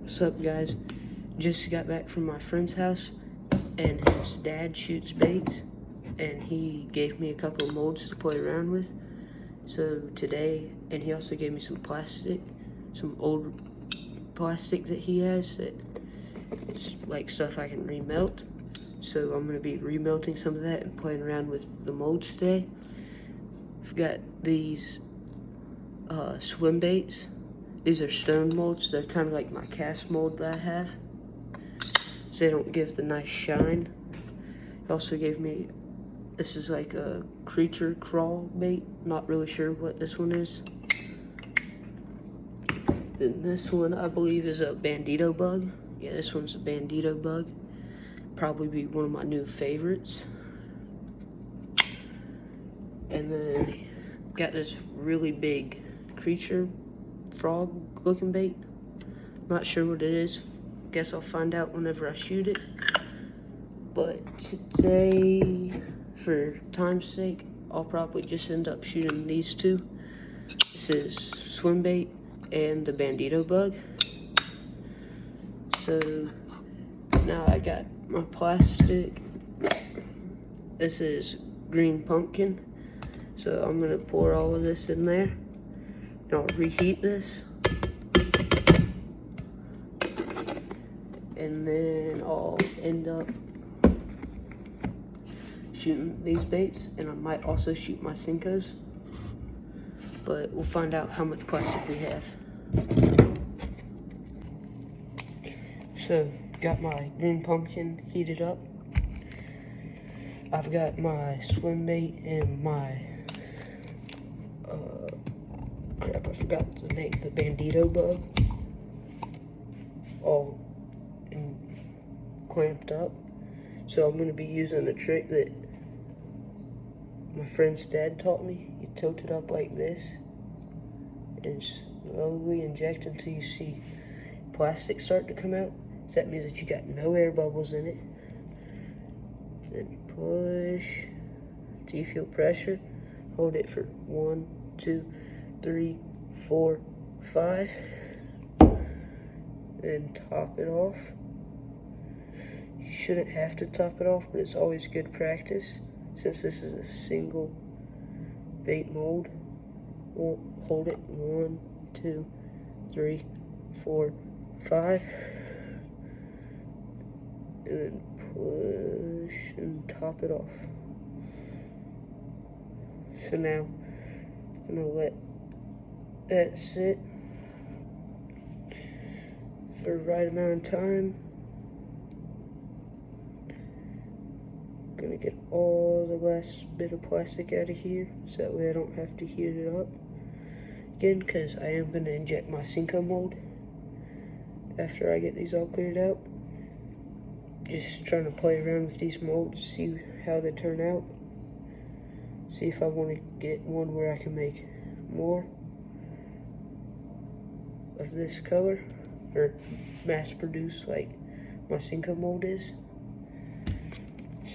What's up, guys? Just got back from my friend's house, and his dad shoots baits, and he gave me a couple of molds to play around with. So today, and he also gave me some plastic, some old plastic that he has that like stuff I can remelt. So I'm gonna be remelting some of that and playing around with the molds today. I've got these swim baits. These are stone molds. They're kind of like my cast mold that I have, so they don't give the nice shine. He also gave me, this is like a creature crawl bait. Not really sure what this one is. Then this one I believe is a bandito bug. Yeah, this one's a bandito bug. Probably be one of my new favorites. And then got this really big creature frog looking bait. Not sure what it is. Guess I'll find out whenever I shoot it. But today, for time's sake, I'll probably just end up shooting these two. This is swim bait and the bandito bug. So now I got my plastic. This is green pumpkin. So I'm gonna pour all of this in there. And I'll reheat this. And then I'll end up shooting these baits, and I might also shoot my Senkos, but we'll find out how much plastic we have. So, got my green pumpkin heated up. I've got my swim bait and my, crap, I forgot the name, the bandito bug, all clamped up. So I'm going to be using a trick that my friend's dad taught me. You tilt it up like this and slowly inject until you see plastic start to come out. So that means that you got no air bubbles in it. Then push till you feel pressure. Hold it for 1, 2, 3, 4, 5. Then top it off. You shouldn't have to top it off, but it's always good practice. Since this is a single bait mold, we'll hold it 1, 2, 3, 4, 5, and then push and top it off. So now I'm gonna let that sit for the right amount of time. Gonna get all the last bit of plastic out of here so that way I don't have to heat it up again, because I am gonna inject my Senko mold after I get these all cleared out. Just trying to play around with these molds, see how they turn out, see if I want to get one where I can make more of this color, or mass produce like my Senko mold is.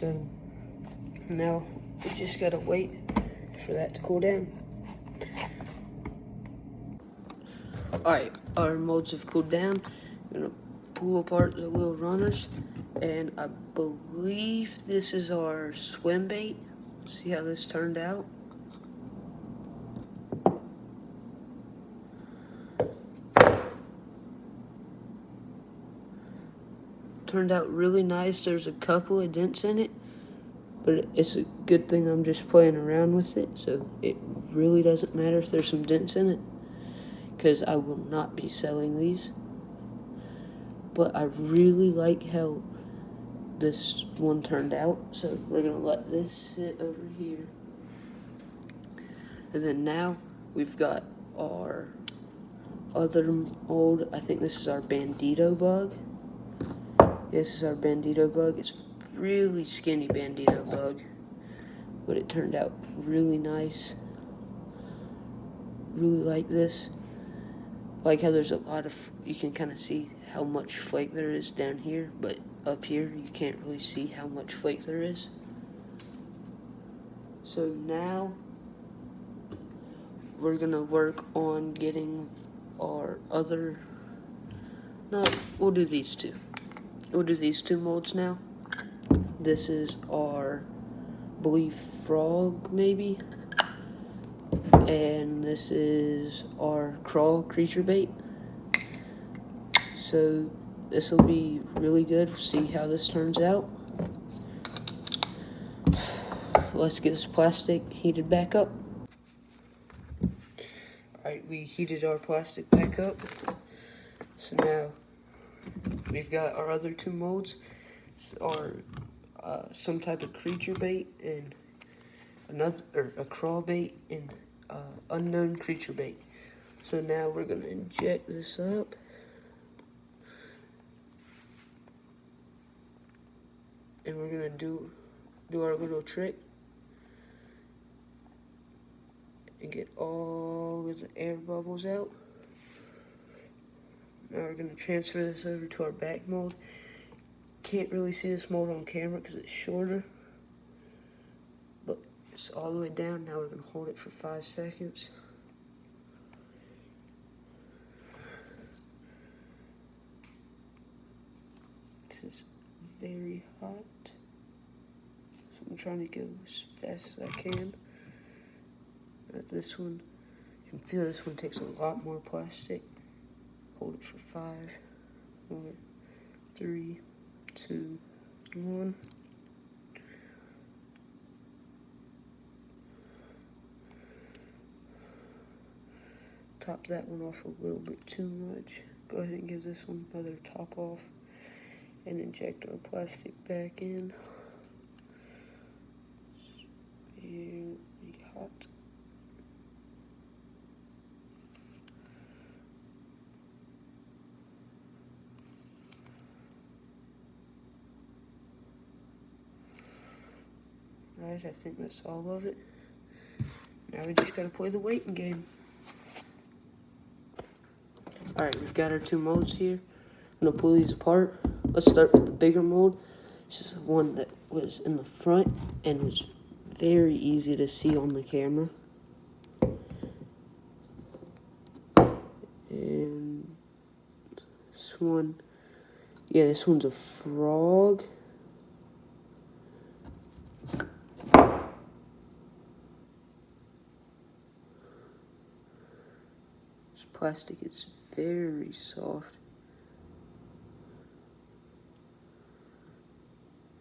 So now we just gotta wait for that to cool down. Alright, our molds have cooled down. I'm gonna pull apart the little runners, and I believe this is our swim bait. See how this turned out? Turned out really nice. There's a couple of dents in it, but it's a good thing I'm just playing around with it, so it really doesn't matter if there's some dents in it, because I will not be selling these. But I really like how this one turned out, so we're gonna let this sit over here. And then now we've got our other mold. I think this is our bandito bug. This is our bandito bug. It's really skinny bandito bug, but it turned out really nice. Really like this. Like how there's a lot of, you can kind of see how much flake there is down here, but up here you can't really see how much flake there is. So now we're gonna work on getting our other No, we'll do these two. We'll do these two molds now. This is our, I believe, frog, maybe. And this is our crawl creature bait. So this will be really good. We'll see how this turns out. Let's get this plastic heated back up. Alright, we heated our plastic back up. So now we've got our other two molds. Are some type of creature bait and a crawl bait and unknown creature bait. So now we're gonna inject this up. And we're gonna do our little trick and get all of the air bubbles out. Now we're gonna transfer this over to our back mold. Can't really see this mold on camera because it's shorter, but it's all the way down. Now we're gonna hold it for 5 seconds. This is very hot, so I'm trying to go as fast as I can. This one, you can feel this one takes a lot more plastic. Hold it for 5, 4, 3, 2, 1. Top that one off a little bit too much. Go ahead and give this one another top off and inject our plastic back in. It's very hot. Alright, I think that's all of it. Now we just gotta play the waiting game. Alright, we've got our two molds here. I'm gonna pull these apart. Let's start with the bigger mold. This is one that was in the front and was very easy to see on the camera. And this one, yeah, this one's a frog. This plastic is very soft.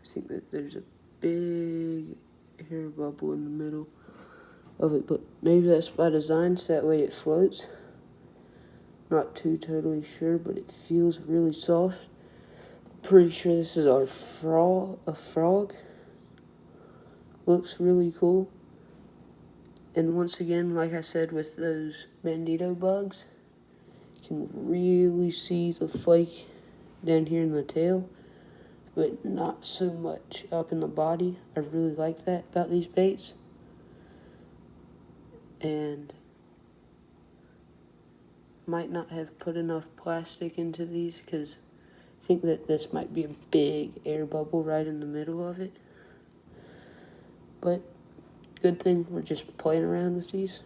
I think that there's a big air bubble in the middle of it, but maybe that's by design so that way it floats. Not totally sure, but it feels really soft. Pretty sure this is our frog. Looks really cool. And once again, like I said, with those bandito bugs, you can really see the flake down here in the tail, but not so much up in the body. I really like that about these baits. And might not have put enough plastic into these because I think that this might be a big air bubble right in the middle of it. But good thing we're just playing around with these.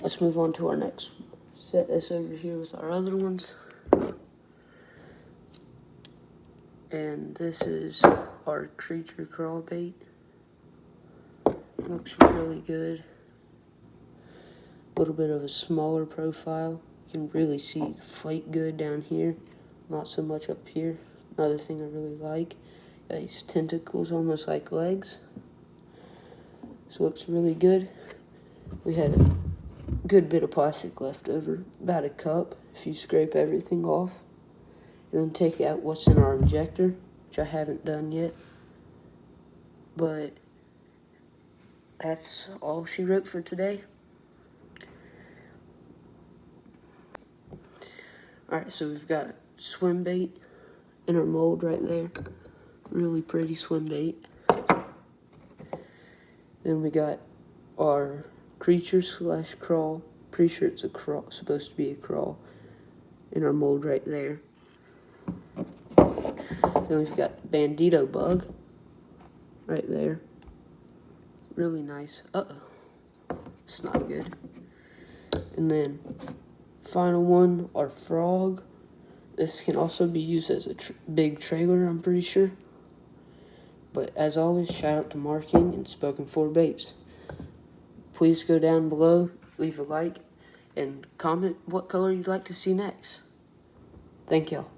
Let's move on to our next. Set this over here with our other ones. And this is our creature crawl bait. Looks really good. A little bit of a smaller profile. You can really see the flake good down here. Not so much up here. Another thing I really like. Got these tentacles almost like legs. So it looks really good. We had a good bit of plastic left over. About a cup if you scrape everything off. And then take out what's in our injector, which I haven't done yet. But that's all she wrote for today. Alright, so we've got a swim bait in our mold right there. Really pretty swim bait. Then we got our creature / crawl. Pretty sure it's a crawl, supposed to be a crawl, in our mold right there. Then we've got bandito bug right there. Really nice. Uh-oh. It's not good. And then final one, our frog. This can also be used as a big trailer, I'm pretty sure. But as always, shout out to Marking and Spoken For Baits. Please go down below, leave a like, and comment what color you'd like to see next. Thank y'all.